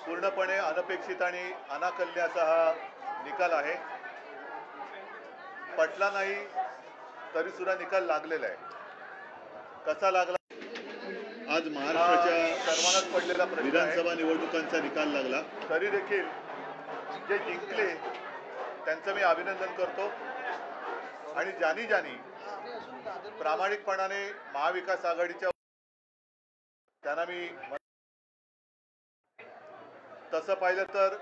पूर्णपणे अनपेक्षित आणि अनाकल्य असा हा निकाल आहे। पटला नाही तरी सुद्धा निकाल लागलेला आहे। कसा लागला? आज महाराष्ट्राच्या सर्वांनाच पडलेला विधानसभा निवडणुकांचा निकाल लागला, तरी देखील जे जिंकले त्यांचं मी अभिनंदन करतो आणि ज्यांनी प्रामाणिकपणाने महाविकास आघाडीच्या त्यांना मी तसं पाहिलं तर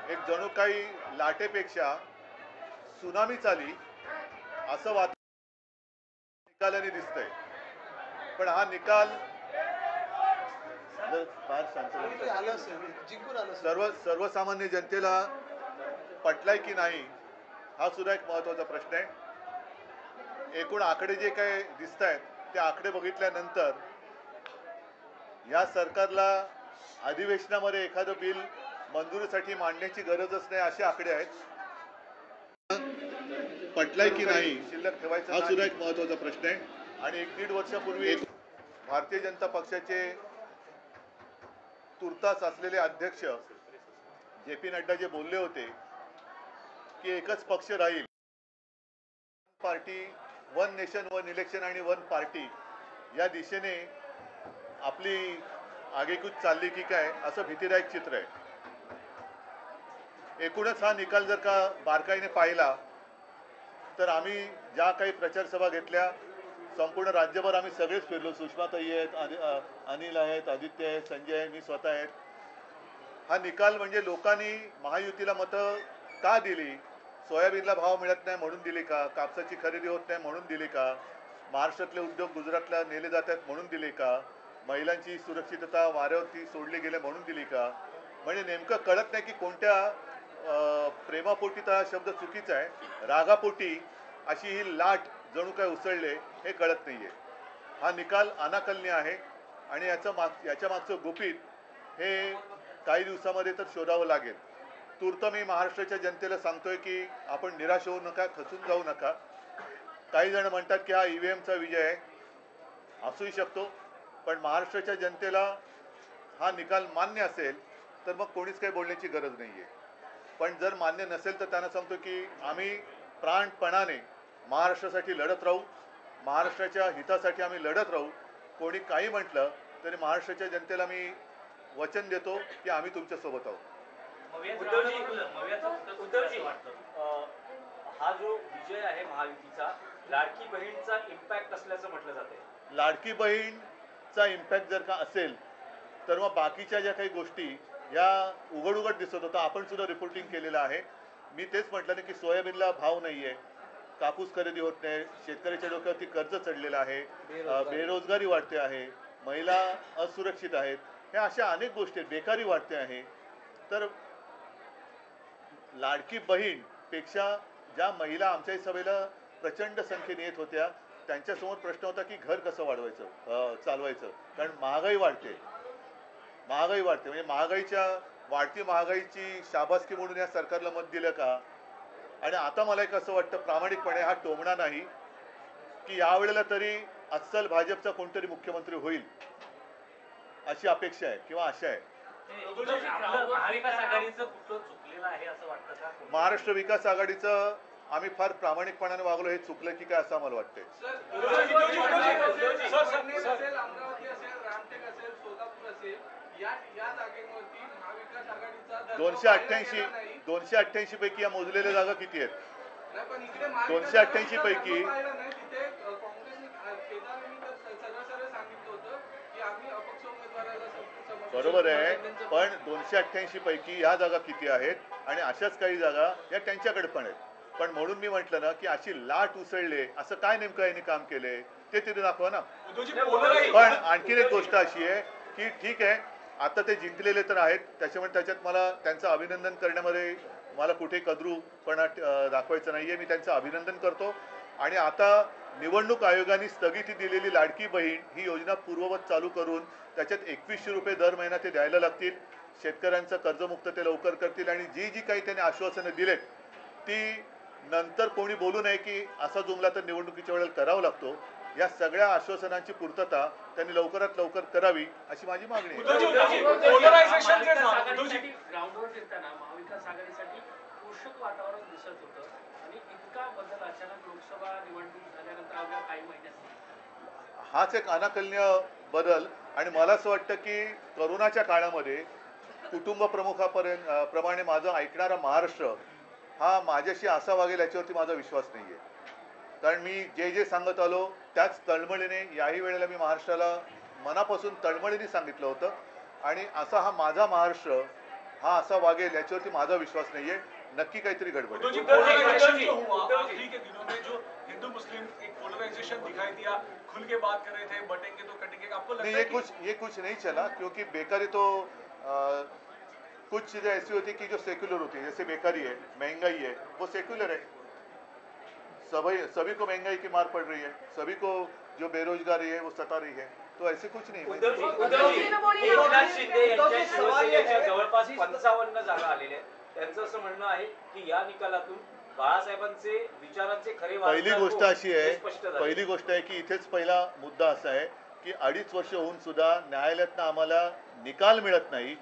एक जणू काही लाटेपेक्षा सुनामीच आली असं निकालाने दिसतंय। पण हा निकाल सर्वसामान्य जनतेला पटलाय की नाही हा सुद्धा एक महत्त्वाचा प्रश्न आहे। एकूण आकडे जे काही दिसत आहेत ते आकडे बघितल्यानंतर या सरकारला अधिवेशनामध्ये एखादं बिल मंजुरीसाठी मांडण्याची गरजच नाही असे आकडे आहेत। पटलाय की नाही शिल्लक ठेवायचा हा सुद्धा एक महत्त्वाचा प्रश्न आहे। आणि 1-1.5 वर्षापूर्वी भारतीय जनता पक्षाचे तुर्तास असलेले अध्यक्ष जे.पी. नड्डा जे बोलले होते की एकच पक्ष राहील, party, one nation one election आणि वन पार्टी या दिशेने आपली आगेकूच चालली की काय असं भीतीदायक चित्र आहे। एकूणच हा निकाल जर का बारकाईने पाहिला तर आम्ही ज्या काही प्रचार सभा घेतल्या संपूर्ण राज्यभर आम्ही सगळेच फिरलो। सुषमाताई आहेत, अनिल आहेत, आदित्य आहेत, संजय आहे, मी स्वतः आहेत। हा निकाल म्हणजे लोकांनी महायुतीला मतं का दिली? सोयाबीनला भाव मिळत नाही म्हणून दिली का? कापसाची खरेदी होत नाही म्हणून दिली का? महाराष्ट्रातले उद्योग गुजरातला नेले जात आहेत म्हणून दिले का? महिलांची सुरक्षितता वाऱ्यावरती सोडली गेले म्हणून दिली का? म्हणजे नेमकं कळत नाही की कोणत्या प्रेमापोटी तर हा शब्द चुकीचा आहे, रागापोटी अशी ही लाट जणू काय उसळले हे कळत नाहीये। हा निकाल अनाकलनीय आहे आणि याच्या मागचं गुपित हे काही दिवसामध्ये तर शोधावं लागेल। तूर्त मी महाराष्ट्राच्या जनतेला सांगतोय की आपण निराश होऊ नका, खचून जाऊ नका। काही जण म्हणतात की हा ईव्हीएमचा विजय आहे, असूही शकतो, पण महाराष्ट्राच्या जनतेला हा निकाल मान्य असेल तर मग कोणीच काही बोलण्याची गरज नाहीये। पण जर मान्य नसेल तर त्यांना सांगतो की आम्ही प्राणपणाने महाराष्ट्रासाठी लढत राहू, महाराष्ट्राच्या हितासाठी आम्ही लढत राहू। कोणी काही म्हटलं तरी महाराष्ट्राच्या जनतेला मी वचन देतो की आम्ही तुमच्या सोबत आहोत। हा जो विजय आहे महायुतीचा लाडकी बहीणचा इम्पॅक्ट असल्याचं म्हटलं जाते। लाडकी बहीणचा इम्पॅक्ट जर का असेल तर मग बाकीच्या ज्या काही गोष्टी या उघड दिसत होता, आपण सुद्धा रिपोर्टिंग केलेलं आहे। मी तेच म्हटलं ना की सोयाबीनला भाव नाहीये, कापूस खरेदी होत नाही, शेतकऱ्याच्या डोक्यावरती कर्ज चढलेलं आहे, बेरोजगारी वाढते आहे, महिला असुरक्षित आहेत, ह्या अशा अनेक गोष्टी, बेकारी वाढते आहे। तर लाडकी बहीण पेक्षा ज्या महिला आमच्या सभेला प्रचंड संख्येने येत होत्या त्यांच्यासमोर प्रश्न होता की घर कसं वाढवायचं, चालवायचं, कारण महागाई वाढते म्हणजे वाढती महागाईची शाबासकी म्हणून या सरकारला मत दिलं का? आणि आता मला एक असं वाटतं प्रामाणिकपणे, हा टोमणा नाही, की यावेळेला तरी अस्सल भाजपचा कोणतरी मुख्यमंत्री होईल अशी अपेक्षा आहे किंवा आशा आहे। महाराष्ट्र विकास आघाडीचं आम्ही फार प्रामाणिकपणाने वागलो हे चुकलं की काय असं आम्हाला वाटतंय। 288 पैकी या मोजलेल्या जागा किती आहेत? 288 पैकी बरोबर आहे, पण 288 पैकी या जागा किती आहेत आणि अशाच काही जागा या त्यांच्याकडे पण आहेत। पण म्हणून मी म्हटलं ना की अशी लाट उसळले असं काय नेमकं यांनी काम केले ते तिथे दाखवा ना। पण आणखीन एक गोष्ट अशी आहे की ठीक आहे, आता ते जिंकलेले तर आहेत, त्याच्यात मला त्यांचं अभिनंदन करण्यामध्ये मला कुठे कद्रूपणा दाखवायचं नाहीये। मी त्यांचं अभिनंदन करतो आणि आता निवडणूक आयोगाने स्थगिती दिलेली लाडकी बहीण ही योजना पूर्ववत चालू करून त्याच्यात 2100 रुपये दर महिना ते द्यायला लागतील। शेतकऱ्यांचं कर्जमुक्त ते लवकर करतील आणि जी काही त्यांनी आश्वासनं दिलेत ती नंतर कोणी बोलू नये की असा जुमला तर निवडणुकीच्या वेळेला करावा लागतो। या सगळ्या आश्वासनांची पूर्तता त्यांनी लवकरात लवकर करावी अशी माझी मागणी आहे. ग्राउंडवर फिरताना महाविकास आघाडीसाठी पोषक वातावरण दिसत होतं आणि इतका बदल अचानक लोकसभा निवडणूक झाल्यानंतर अवघ्या काही महिन्यात हाच एक अनाकलनीय बदल आणि मला असं वाटतं की करोनाच्या काळामध्ये कुटुंब प्रमुखाप्रमाणे माझं ऐकणारा महाराष्ट्र हा माझ्याशी असा वागेल याच्यावरती माझा विश्वास नाही आहे. कारण मी जे जे सांगत आलो त्याच तळमळीने याही वेळेला मी महाराष्ट्राला मनापासून तळमळीने सांगितलं होतं आणि असा हा माझा महाराष्ट्र हा असा वागेल याच्यावरती माझा विश्वास नाही आहे. नक्की काहीतरी गडबड आहे. हिंदू मुस्लिम एक पोलराइजेशन दिखाई दिया, खुल के बात कर रहे थे, बटेंगे तो कटेंगे, आपको लगता है ये कुछ नहीं चला क्योंकि बेकारी तो कुछ चीज़ें ऐसी होती कि जो सेक्युलर होती है, जैसे बेकारी है, महंगाई है, वो सेक्युलर है. सभी को महंगाई की मार पड़ रही है, सभी को जो बेरोजगारी है वो सता रही है. तो ऐसे कुछ नहीं. एकनाथ शिंदे यांच्या शिवसेनेच्या जवळपास 55 जागा आलेल्या आहेत. त्यांचं असं म्हणणं आहे की या निकालातून बाळासाहेबांचे विचारांचे खरे पहिली गोष्ट अशी आहे की इथेच पहिला मुद्दा असा आहे की 2.5 वर्ष होऊन सुद्धा न्यायालयातनं आम्हाला निकाल मिळत नाही